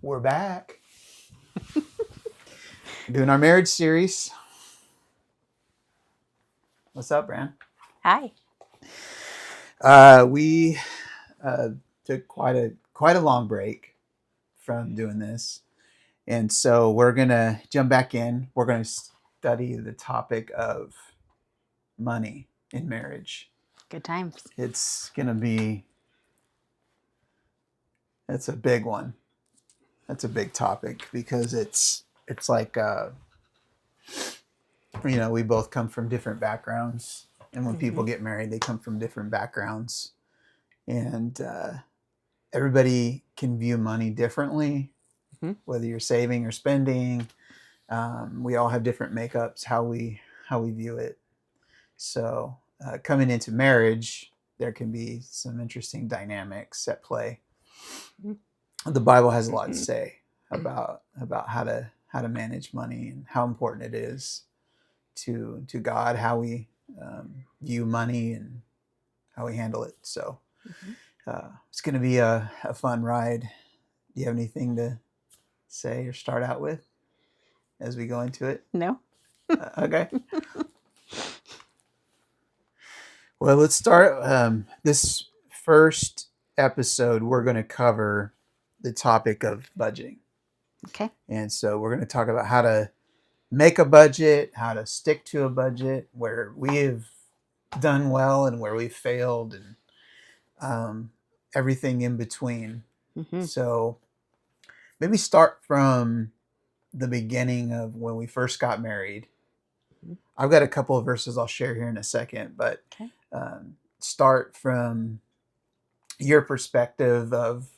We're back doing our marriage series. What's up, Bran? Hi. We took quite a long break from doing this, and so we're gonna jump back in. We're gonna study the topic of money in marriage. Good times. It's gonna be That's a big one. That's a big topic because it's like we both come from different backgrounds, and when people get married, they come from different backgrounds, and everybody can view money differently, whether you're saving or spending. We all have different makeups how we view it. So coming into marriage, there can be some interesting dynamics at play. The Bible has a lot to say about how to manage money and how important it is to God, how we view money and how we handle it. So it's going to be a fun ride. Do you have anything to say or start out with as we go into it? No. Okay. Well, let's start. This first episode, we're going to cover the topic of budgeting. Okay. And so we're going to talk about how to make a budget, how to stick to a budget, where we have done well and where we've failed, and everything in between. So maybe start from the beginning of when we first got married. I've got a couple of verses I'll share here in a second, but start from your perspective of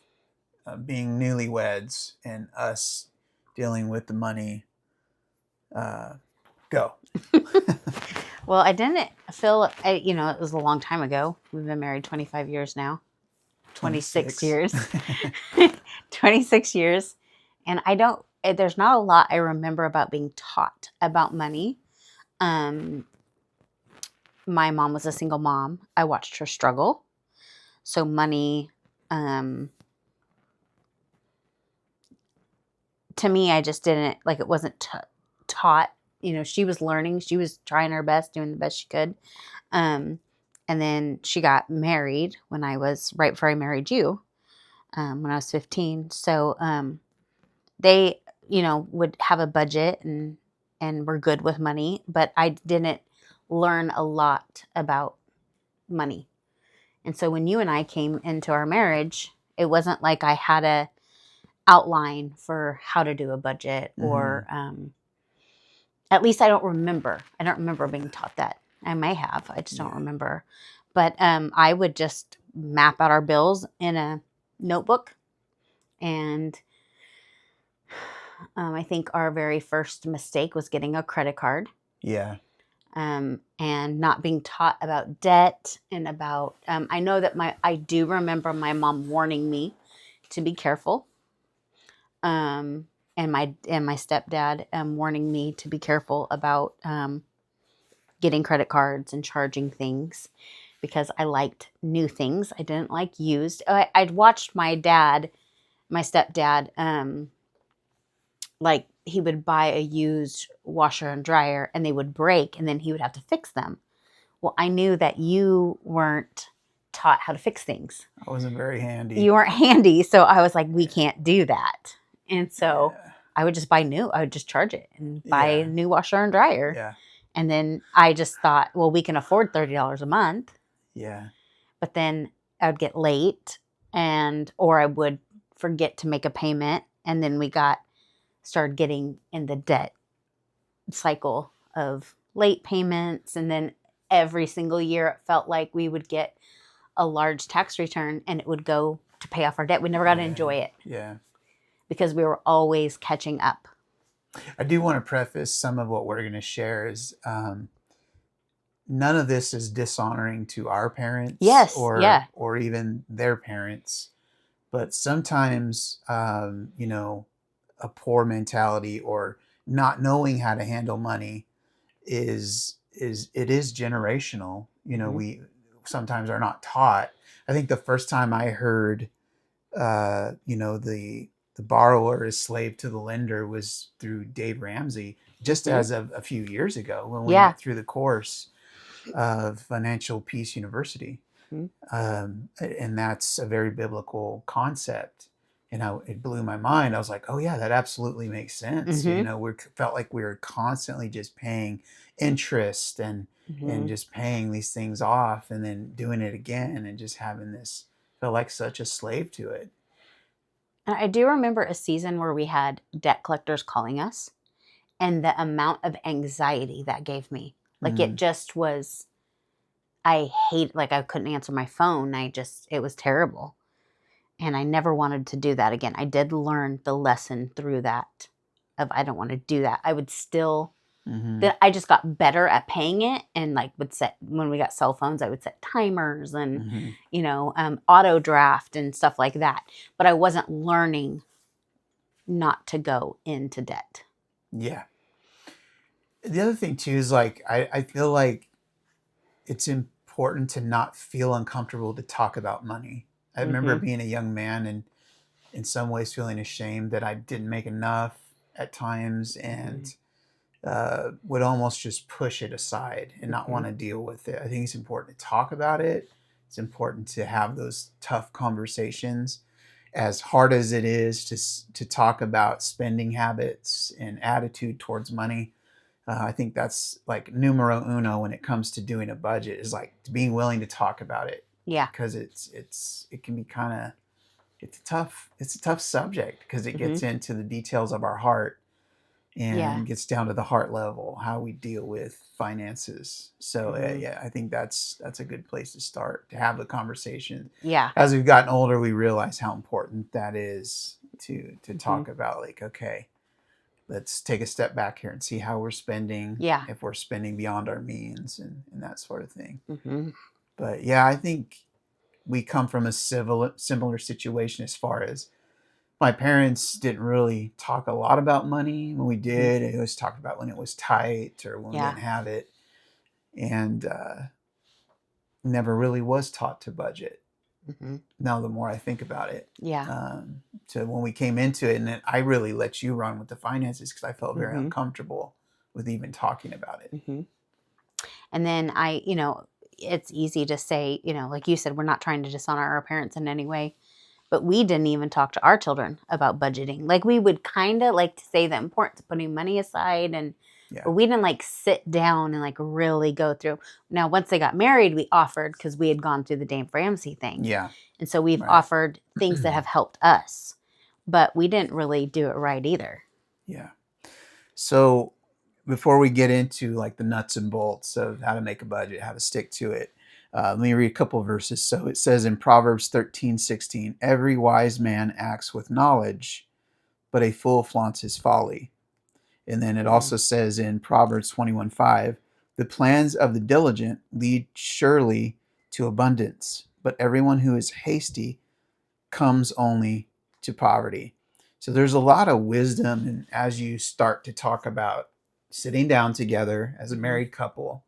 being newlyweds and us dealing with the money. Go. Well, I didn't feel, it was a long time ago. We've been married 25 years now. 26 years. 26 years. And there's not a lot I remember about being taught about money. My mom was a single mom. I watched her struggle. So money, to me, I just didn't, it wasn't taught. She was learning. She was trying her best, doing the best she could. And then she got married right before I married you, when I was 15. So they, would have a budget and were good with money, but I didn't learn a lot about money. And so when you and I came into our marriage, it wasn't like I had a outline for how to do a budget, or at least I don't remember. I don't remember being taught that. I may have. I just don't remember. But I would just map out our bills in a notebook. And I think our very first mistake was getting a credit card. Yeah. And not being taught about debt and about, I know that I do remember my mom warning me to be careful. And my stepdad warning me to be careful about getting credit cards and charging things, because I liked new things. I didn't like used. I'd watched my stepdad, he would buy a used washer and dryer and they would break and then he would have to fix them. Well, I knew that you weren't taught how to fix things. I wasn't very handy. You weren't handy. So I was like, we can't do that. And so I would just buy new. I would just charge it and buy a new washer and dryer. Yeah. And then I just thought, well, we can afford $30 a month. Yeah. But then I would get late, or I would forget to make a payment. And then we started getting in the debt cycle of late payments. And then every single year it felt like we would get a large tax return and it would go to pay off our debt. We never got to enjoy it. Yeah. Because we were always catching up. I do want to preface some of what we're going to share is none of this is dishonoring to our parents, or even their parents. But sometimes, a poor mentality or not knowing how to handle money is generational. We sometimes are not taught. I think the first time I heard, the the borrower is slave to the lender was through Dave Ramsey, just Mm-hmm. as of a few years ago when we Yeah. went through the course of Financial Peace University. Mm-hmm. And that's a very biblical concept. And it blew my mind. I was like, oh, yeah, that absolutely makes sense. Mm-hmm. We felt like we were constantly just paying interest and Mm-hmm. just paying these things off and then doing it again and just having this, felt like such a slave to it. And I do remember a season where we had debt collectors calling us, and the amount of anxiety that gave me. Like, it Mm, just was, I hate, like, I couldn't answer my phone. It was terrible. And I never wanted to do that again. I did learn the lesson through that of I don't want to do that. I would still, hmm then I just got better at paying it, and like would set, when we got cell phones, I would set timers and, hmm auto draft and stuff like that. But I wasn't learning not to go into debt. Yeah. The other thing, too, is like, I feel like it's important to not feel uncomfortable to talk about money. I remember Mm-hmm. being a young man and in some ways feeling ashamed that I didn't make enough at times Mm-hmm. and would almost just push it aside and not Mm-hmm. want to deal with it. I think it's important to talk about it. It's important to have those tough conversations. As hard as it is to talk about spending habits and attitude towards money, I think that's like numero uno when it comes to doing a budget is like being willing to talk about it Yeah. because it can be kind of it's a tough subject because it Mm-hmm. gets into the details of our heart Yeah. and gets down to the heart level how we deal with finances. So Mm-hmm. yeah, I think that's a good place to start to have the conversation. Yeah. As we've gotten older, we realize how important that is to Mm-hmm. talk about, like, okay, let's take a step back here and see how we're spending, Yeah. if we're spending beyond our means and that sort of thing. Mm-hmm. But yeah, I think we come from a similar situation as far as my parents didn't really talk a lot about money. When we Mm-hmm. did, it always talked about when it was tight or when we Yeah. didn't have it, and never really was taught to budget. Mm-hmm. Now, the more I think about it, Yeah. so when we came into it, and then I really let you run with the finances because I felt very Mm-hmm. uncomfortable with even talking about it. Mm-hmm. And then it's easy to say, like you said, we're not trying to dishonor our parents in any way, but we didn't even talk to our children about budgeting. Like, we would kind of like to say the importance of putting money aside, Yeah, but we didn't like sit down and like really go through. Now, once they got married, we offered, because we had gone through the Dave Ramsey thing. yeah, And so we've right, offered things that have helped us, but we didn't really do it right either. yeah. So before we get into like the nuts and bolts of how to make a budget, how to stick to it, let me read a couple of verses. So it says in Proverbs 13:16, every wise man acts with knowledge, but a fool flaunts his folly. And then it Mm-hmm. also says in Proverbs 21:5, the plans of the diligent lead surely to abundance, but everyone who is hasty comes only to poverty. So there's a lot of wisdom, and as you start to talk about sitting down together as a Mm-hmm. married couple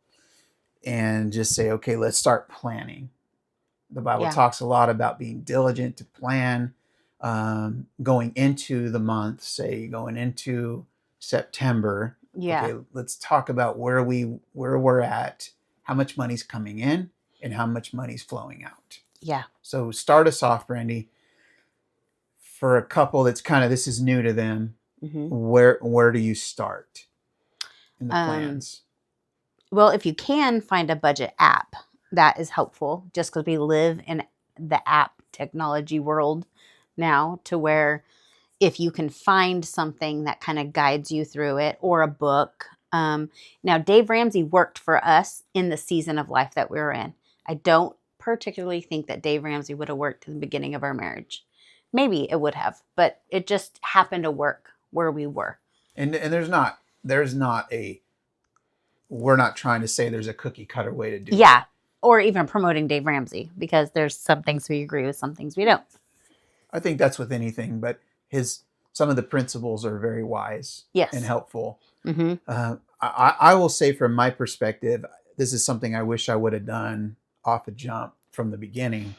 and just say, okay, let's start planning. The Bible Yeah. talks a lot about being diligent to plan, going into the month, say going into September. Yeah. Okay, let's talk about where we're at, how much money's coming in, and how much money's flowing out. Yeah. So start us off, Brandy, for a couple that's kind of this is new to them. Mm-hmm. Where do you start in the Um, plans? well, if you can find a budget app, that is helpful, just because we live in the app technology world now, to where if you can find something that kind of guides you through it, or a book. Now, Dave Ramsey worked for us in the season of life that we were in. I don't particularly think that Dave Ramsey would have worked in the beginning of our marriage. Maybe it would have, but it just happened to work where we were. And there's not a we're not trying to say there's a cookie cutter way to do it. Yeah. Or even promoting Dave Ramsey, because there's some things we agree with, some things we don't. I think that's with anything, but his some of the principles are very wise and Yes. helpful. Mm-hmm. I will say from my perspective, this is something I wish I would have done off a jump from the beginning.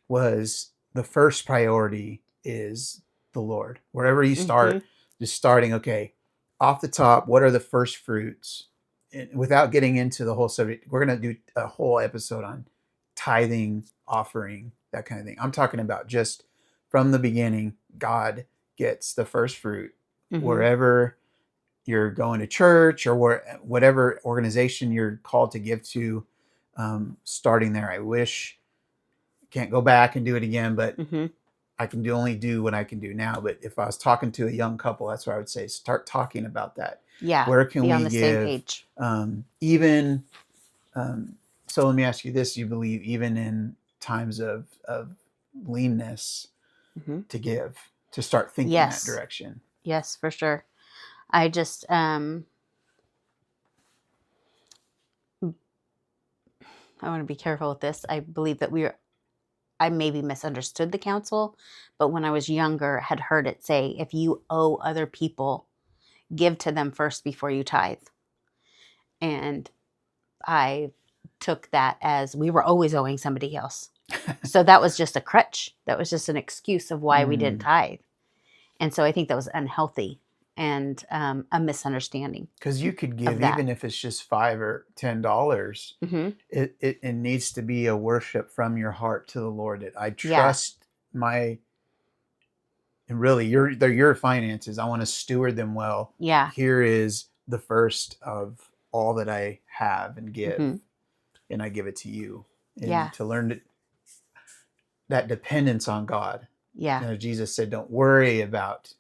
Was the first priority is the Lord. Wherever you Mm-hmm. start, just starting, okay, off the top, what are the first fruits? And without getting into the whole subject, we're going to do a whole episode on tithing, offering, that kind of thing. I'm talking about just from the beginning, God gets the first fruit Mm-hmm. wherever you're going to church or whatever organization you're called to give to. Starting there, I wish can't go back and do it again, but Mm-hmm. I can only do what I can do now. But if I was talking to a young couple, that's what I would say. Start talking about that. Yeah. Where can Be on we the same give? page. Even so, let me ask you this: you believe even in times of leanness Mm-hmm. to give, to start thinking that Yes. direction? Yes, for sure. I just I want to be careful with this. I believe that I maybe misunderstood the counsel, but when I was younger, had heard it say, if you owe other people, give to them first before you tithe. And I took that as we were always owing somebody else. So that was just a crutch. That was just an excuse of why we didn't tithe. And so I think that was unhealthy and a misunderstanding Because you could of give that. even if it's just $5 or $10. Mm-hmm. It needs to be a worship from your heart to the Lord. That I Yeah. trust my and really they're your finances. I want to steward them well. Yeah. Here is the first of all that I have and give, Mm-hmm. and I give it to you. Yeah. And to learn that dependence on God. Yeah. Jesus said, "Don't worry about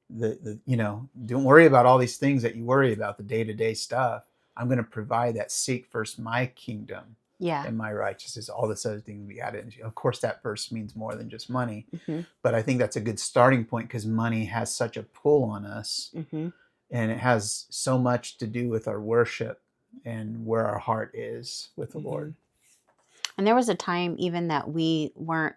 don't worry about all these things that you worry about, the day to day stuff. I'm going to provide that. Seek first my kingdom Yeah. and my righteousness. All this other thing will be added." Of course, that verse means more than just money, Mm-hmm. but I think that's a good starting point because money has such a pull on us, Mm-hmm. and it has so much to do with our worship and where our heart is with the Mm-hmm. Lord. And there was a time even that we weren't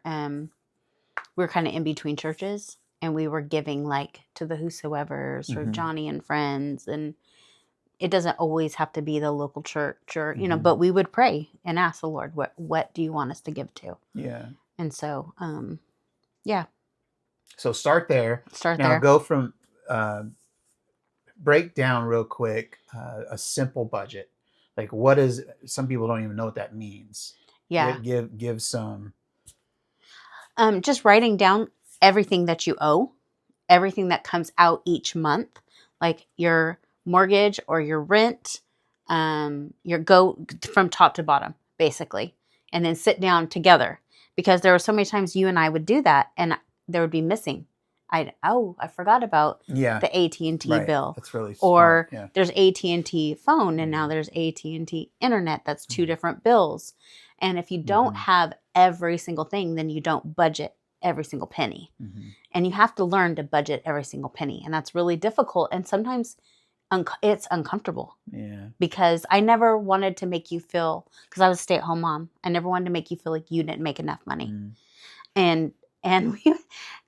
we were kind of in between churches and we were giving like to the whosoever's or Mm-hmm. Johnny and friends, and it doesn't always have to be the local church or Mm-hmm. but we would pray and ask the Lord, what do you want us to give to? Yeah. And so yeah, So start there. start Now there. go from break down real quick a simple budget. Like what is some people don't even know what that means. Yeah. Give some. Just writing down everything that you owe, everything that comes out each month, like your mortgage or your rent, your go from top to bottom, basically, and then sit down together. Because there were so many times you and I would do that, and there would be missing. I forgot about Yeah, the AT&T right. bill, That's really smart. or Yeah. there's AT&T phone, and now there's AT&T internet. That's two different bills. And if you don't have every single thing, then you don't budget every single penny. Mm-hmm. And you have to learn to budget every single penny. And that's really difficult. And sometimes it's uncomfortable. Yeah. Because I never wanted to make you feel, because I was a stay-at-home mom, I never wanted to make you feel like you didn't make enough money. Mm. And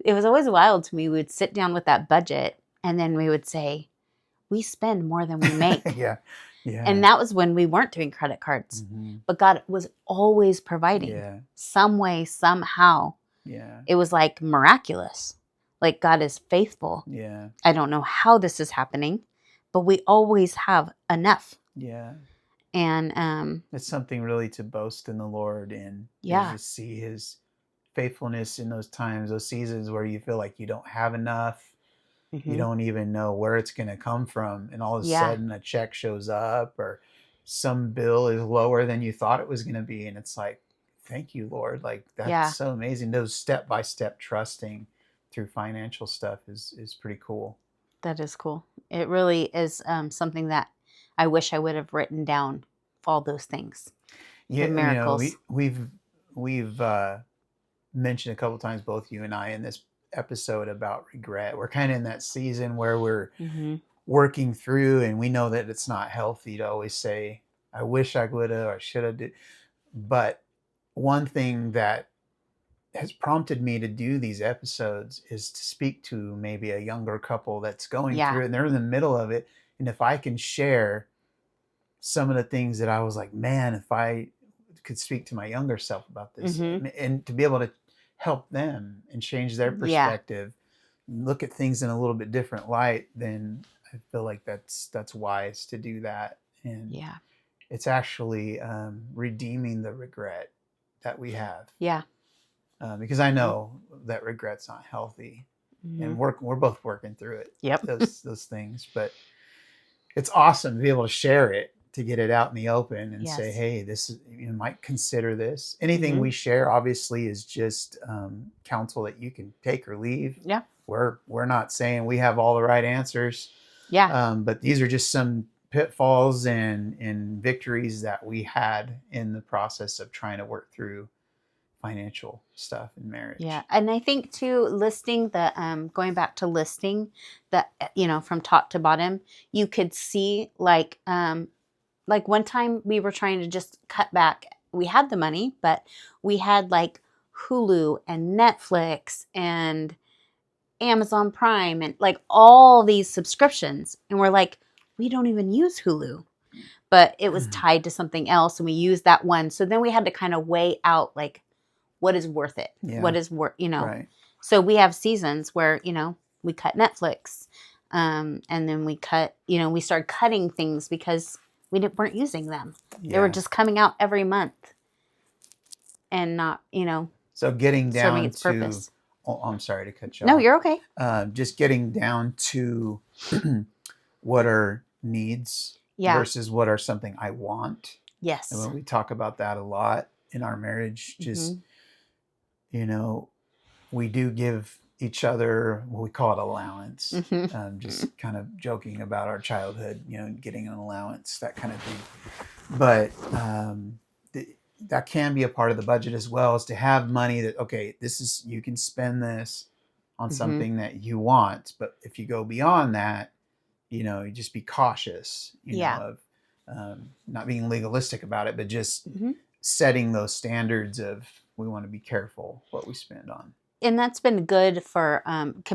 it was always wild to me. We would sit down with that budget and then we would say, we spend more than we make. Yeah. Yeah. And that was when we weren't doing credit cards. Mm-hmm. But God was always providing some way, somehow. Yeah. It was like miraculous. Like God is faithful. Yeah. I don't know how this is happening, but we always have enough. Yeah. And it's something really to boast in the Lord and yeah, to see his faithfulness in those times, those seasons where you feel like you don't have enough. You don't even know where it's going to come from. And all of a sudden a check shows up or some bill is lower than you thought it was going to be. And it's like, thank you, Lord. Like that's so amazing. Those step-by-step trusting through financial stuff is pretty cool. That is cool. It really is something that I wish I would have written down all those things. Yeah. The miracles. We've mentioned a couple times, both you and I, in this episode about regret. We're kind of in that season where we're working through, and we know that it's not healthy to always say, I wish I would have or should have did. But one thing that has prompted me to do these episodes is to speak to maybe a younger couple that's going through it and they're in the middle of it. And if I can share some of the things that I was like, man, if I could speak to my younger self about this and to be able to help them and change their perspective look at things in a little bit different light, then I feel like that's wise to do that. And Yeah. it's actually redeeming the regret that we have. Yeah. Because I know that regret's not healthy, and we're both working through it. Yep. Those things, but it's awesome to be able to share it, to get it out in the open and say, Yes. hey, this is, you might consider this. Anything we share obviously is just counsel that you can take or leave. Yeah. We're not saying we have all the right answers. Yeah. But these are just some pitfalls and victories that we had in the process of trying to work through financial stuff in marriage. Yeah. And I think too, listing the going back to listing the from top to bottom, you could see like one time we were trying to just cut back. We had the money, but we had like Hulu and Netflix and Amazon Prime and like all these subscriptions. And we're like, we don't even use Hulu. But it was tied to something else and we used that one. So then we had to kind of weigh out like what is worth it? Yeah. What is worth, Right. So we have seasons where, we cut Netflix. And then we cut, we started cutting things because we weren't using them. Yeah. They were just coming out every month and not, so getting down serving its to, purpose. oh, I'm sorry to cut you No, off. you're okay. Just getting down to what are needs versus what are something I want. Yes. And when we talk about that a lot in our marriage, just, we do give each other what we call it allowance. Just kind of joking about our childhood, getting an allowance, that kind of thing. But that can be a part of the budget as well, is to have money that, okay, you can spend this on something that you want. But if you go beyond that, you just be cautious, of not being legalistic about it, but just setting those standards of, we want to be careful what we spend on. And that's been good for,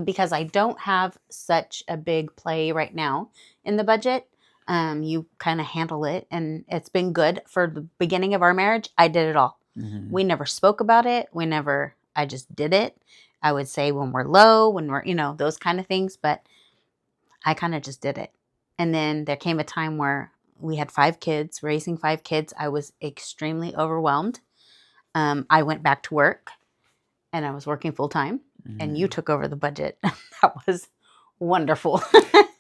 because I don't have such a big play right now in the budget. You kind of handle it, and it's been good. For the beginning of our marriage, I did it all. We never spoke about it. I just did it. I would say when we're low, when we're, those kind of things, but I kind of just did it. And then there came a time where we had 5 kids, raising 5 kids. I was extremely overwhelmed. I went back to work and I was working full time, and you took over the budget. That was wonderful.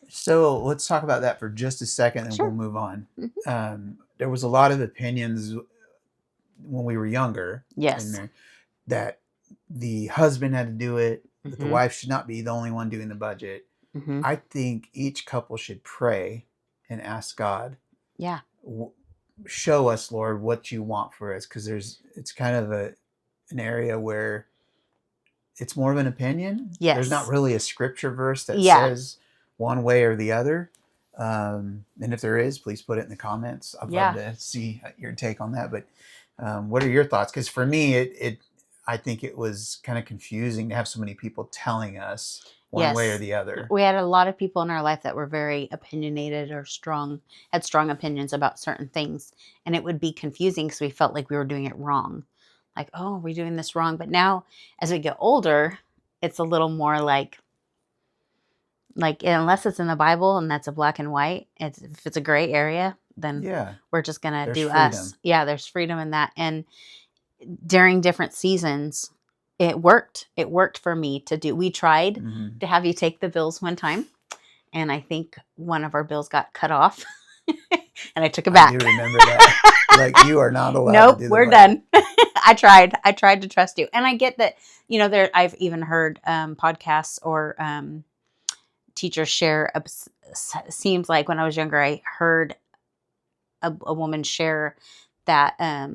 So let's talk about that for just a second, and Sure. we'll move on. There was a lot of opinions when we were younger, Yes. that the husband had to do it, that the wife should not be the only one doing the budget. I think each couple should pray and ask God, Yeah. show us, Lord, what you want for us, because it's kind of an area where it's more of an opinion. Yes. There's not really a scripture verse that says one way or the other. And if there is, please put it in the comments. I'd love to see your take on that. But what are your thoughts? Because for me, I think it was kind of confusing to have so many people telling us one way or the other. We had a lot of people in our life that were very opinionated or had strong opinions about certain things. And it would be confusing because we felt like we were doing it wrong. Like, oh, are we doing this wrong? But now as we get older, it's a little more like unless it's in the Bible and that's a black and white, if it's a gray area, then we're just going to do freedom. Us. Yeah, there's freedom in that. And during different seasons, it worked. It worked for me to do. We tried to have you take the bills one time, and I think one of our bills got cut off, and I took it back. I do remember that. Like, you are not allowed nope, to do we're done. I tried to trust you. And I get that, I've even heard podcasts or teachers share. Seems like when I was younger, I heard a woman share that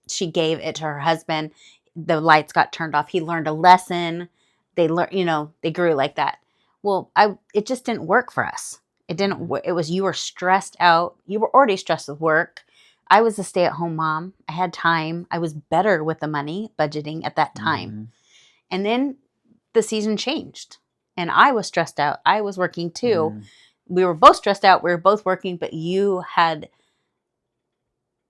she gave it to her husband. The lights got turned off. He learned a lesson. They learned, they grew like that. Well, it just didn't work for us. It didn't. It was, you were stressed out. You were already stressed with work. I was a stay-at-home mom. I had time. I was better with the money budgeting at that time. And then the season changed, and I was stressed out. I was working too. We were both stressed out. We were both working, but you had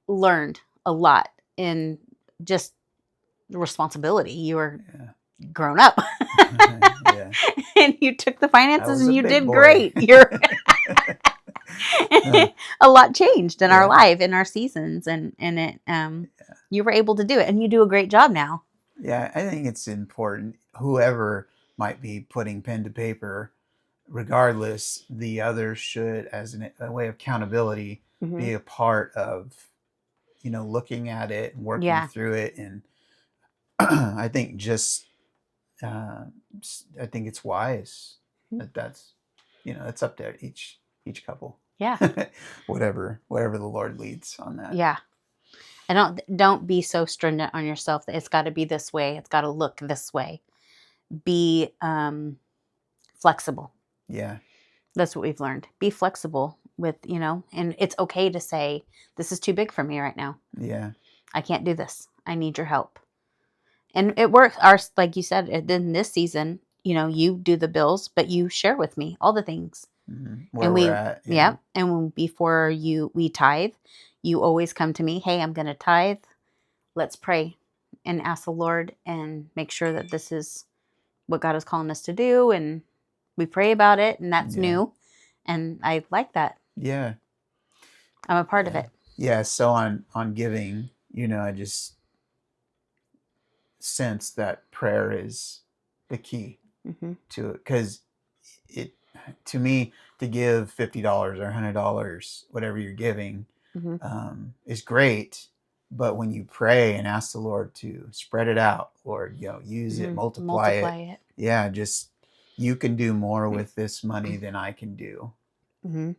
learned a lot in just responsibility. You were grown up. Yeah. And you took the I finances was and a you big did boy. great. You're Huh. a lot changed in our Yeah. life, in our seasons, and it you were able to do it, and you do a great job now. Yeah. I think it's important. Whoever might be putting pen to paper, regardless, the others should, as a way of accountability, Mm-hmm. be a part of, looking at it and working Yeah. through it. And I think just, uh, I think it's wise that's, it's up to each couple. Yeah. whatever the Lord leads on that. Yeah. And don't be so stringent on yourself that it's got to be this way. It's got to look this way. Be flexible. Yeah. That's what we've learned. Be flexible with, and it's okay to say, this is too big for me right now. Yeah. I can't do this. I need your help. And it works. Our, like you said, in this season, you do the bills, but you share with me all the things. Where And we're at. yeah. And before we tithe, you always come to me, hey, I'm going to tithe. Let's pray and ask the Lord and make sure that this is what God is calling us to do. And we pray about it, and that's new. And I like that. Yeah. I'm a part of it. Yeah. So on giving, I just sense that prayer is the key to it, because it to me, to give $50 or $100, whatever you're giving, is great. But when you pray and ask the Lord to spread it out, Lord, use it, multiply it. Yeah, just you can do more with this money than I can do. In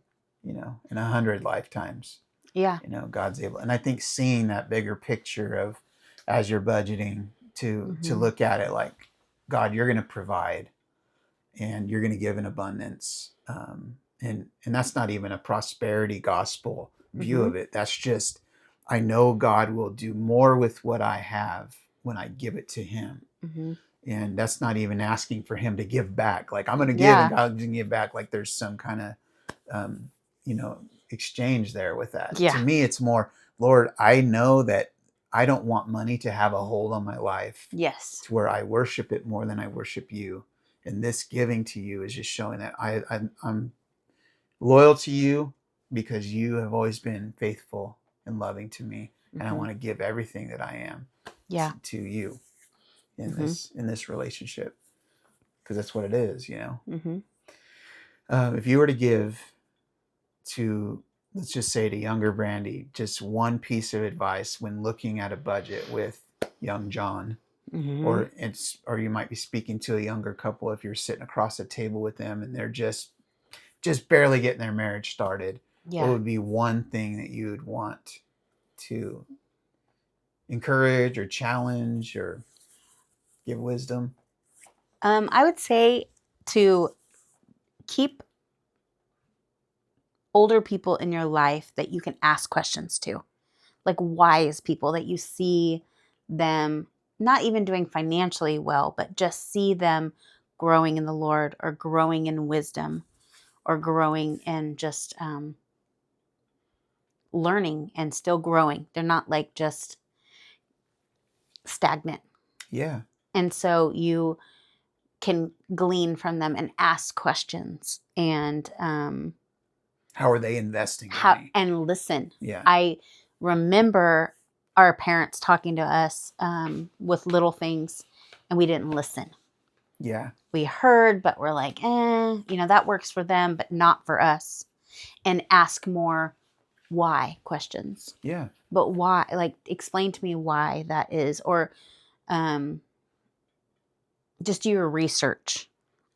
100 lifetimes. Yeah. God's able. And I think seeing that bigger picture of, as you're budgeting, to look at it like, God, you're going to provide, and you're going to give in abundance. And that's not even a prosperity gospel view of it. That's just, I know God will do more with what I have when I give it to him. And that's not even asking for him to give back. Like, I'm going to give and God's going to give back. Like, there's some kind of, exchange there with that. Yeah. To me, it's more, Lord, I know that I don't want money to have a hold on my life. Yes. To where I worship it more than I worship you. And this giving to you is just showing that I'm loyal to you, because you have always been faithful and loving to me. And I want to give everything that I am to you in this relationship, because that's what it is, if you were to give to, let's just say, to younger Brandy, just one piece of advice when looking at a budget with young John, or you might be speaking to a younger couple if you're sitting across the table with them and they're just barely getting their marriage started, what would be one thing that you would want to encourage or challenge or give wisdom? I would say to keep older people in your life that you can ask questions to, like wise people that you see them not even doing financially well, but just see them growing in the Lord, or growing in wisdom, or growing in just learning and still growing. They're not like just stagnant. Yeah. And so you can glean from them and ask questions, and how are they investing money? And listen. Yeah. I remember our parents talking to us with little things, and we didn't listen. Yeah. We heard, but we're like, that works for them, but not for us. And ask more why questions. Yeah. But why? Like, explain to me why that is, or just do your research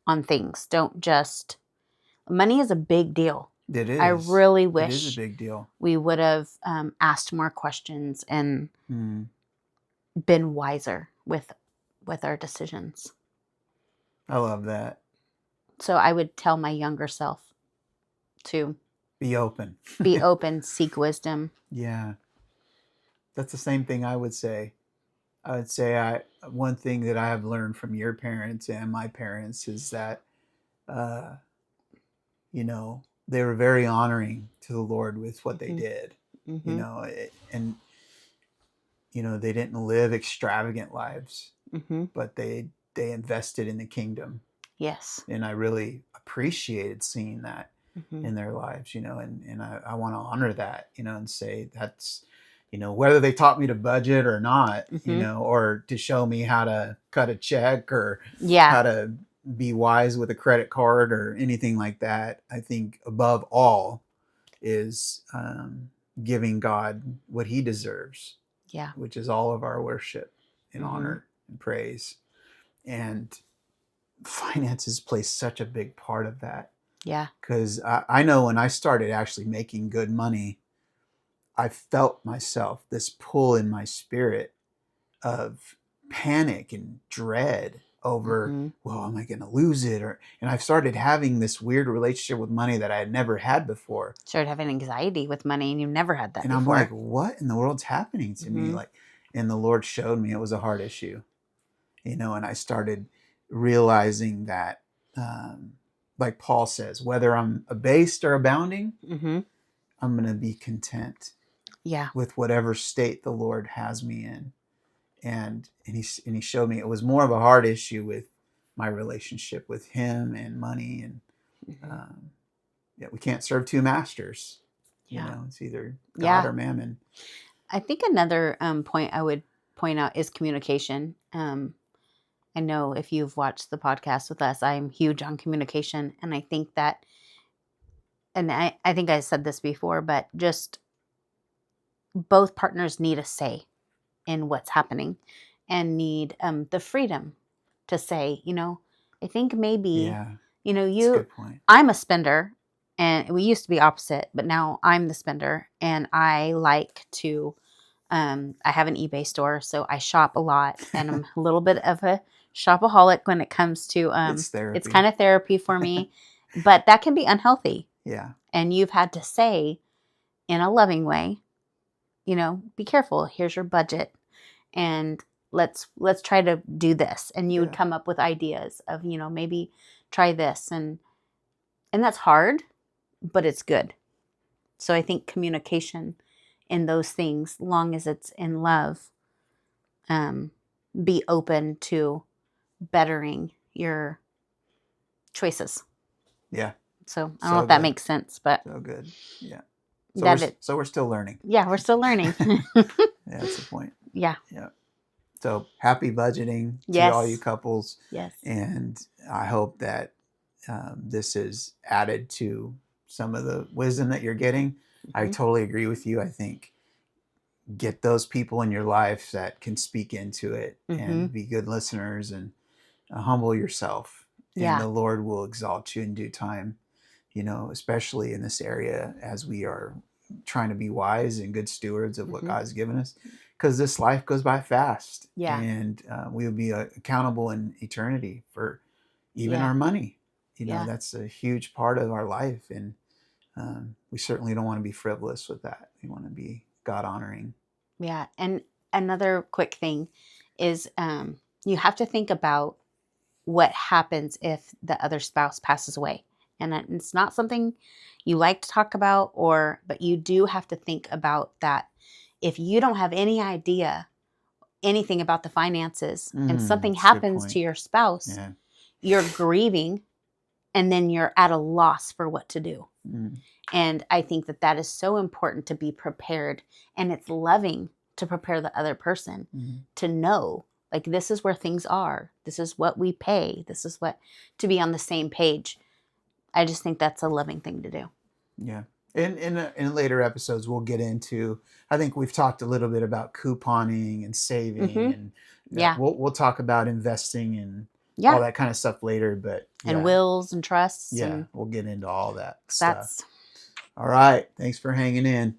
on things. Don't just, money is a big deal. It is. I really wish it is a big deal. We would have asked more questions and been wiser with our decisions. I love that. So I would tell my younger self to be open. Seek wisdom. Yeah. That's the same thing I would say. I would say one thing that I have learned from your parents and my parents is that, they were very honoring to the Lord with what they did, and they didn't live extravagant lives, but they they invested in the kingdom. Yes. And I really appreciated seeing that in their lives, and I want to honor that, and say that's, whether they taught me to budget or not, or to show me how to cut a check or Yeah. how to be wise with a credit card or anything like that. I think above all is giving God what he deserves, Yeah. which is all of our worship and honor and praise. And finances play such a big part of that. Yeah. Because I know when I started actually making good money, I felt myself, this pull in my spirit of panic and dread over, well, am I going to lose it? And I've started having this weird relationship with money that I had never had before. Started having anxiety with money, and you've never had that and before. I'm like, what in the world's happening to me? And the Lord showed me it was a heart issue, and I started realizing that, like Paul says, whether I'm abased or abounding, I'm going to be content with whatever state the Lord has me in. And he showed me it was more of a heart issue with my relationship with him and money. And we can't serve two masters. It's either God or mammon. I think another point I would point out is communication. I know if you've watched the podcast with us, I'm huge on communication. And I think that, and I think I said this before, but just both partners need a say in what's happening and need the freedom to say, I think maybe, that's a good point. I'm a spender, and we used to be opposite, but now I'm the spender, and I like to, I have an eBay store, so I shop a lot, and I'm a little bit of a shopaholic when it comes to, it's therapy. It's kind of therapy for me, but that can be unhealthy. Yeah. And you've had to say in a loving way, be careful. Here's your budget, and let's try to do this. And you would come up with ideas of, maybe try this, and that's hard, but it's good. So I think communication in those things, long as it's in love, be open to bettering your choices. Yeah. So I don't know if that makes sense, but so good. Yeah. So we're still learning. Yeah, we're still learning. Yeah, that's the point. Yeah. Yeah. So happy budgeting to all you couples. Yes. And I hope that this is added to some of the wisdom that you're getting. I totally agree with you. I think get those people in your life that can speak into it and be good listeners, and humble yourself. And the Lord will exalt you in due time, especially in this area as we are trying to be wise and good stewards of what God's given us. Because this life goes by fast. Yeah. And we will be accountable in eternity for even our money. That's a huge part of our life. And we certainly don't want to be frivolous with that. We want to be God honoring. Yeah. And another quick thing is you have to think about what happens if the other spouse passes away. And it's not something you like to talk about, but you do have to think about that. If you don't have any idea anything about the finances and something happens to your spouse, you're grieving, and then you're at a loss for what to do. And I think that is so important, to be prepared, and it's loving to prepare the other person to know, like, this is where things are. This is what we pay. This is to be on the same page. I just think that's a loving thing to do. Yeah. In later episodes, we'll get into, I think we've talked a little bit about couponing and saving, and we'll talk about investing and all that kind of stuff later. But and wills and trusts. Yeah, we'll get into all that stuff. All right. Thanks for hanging in.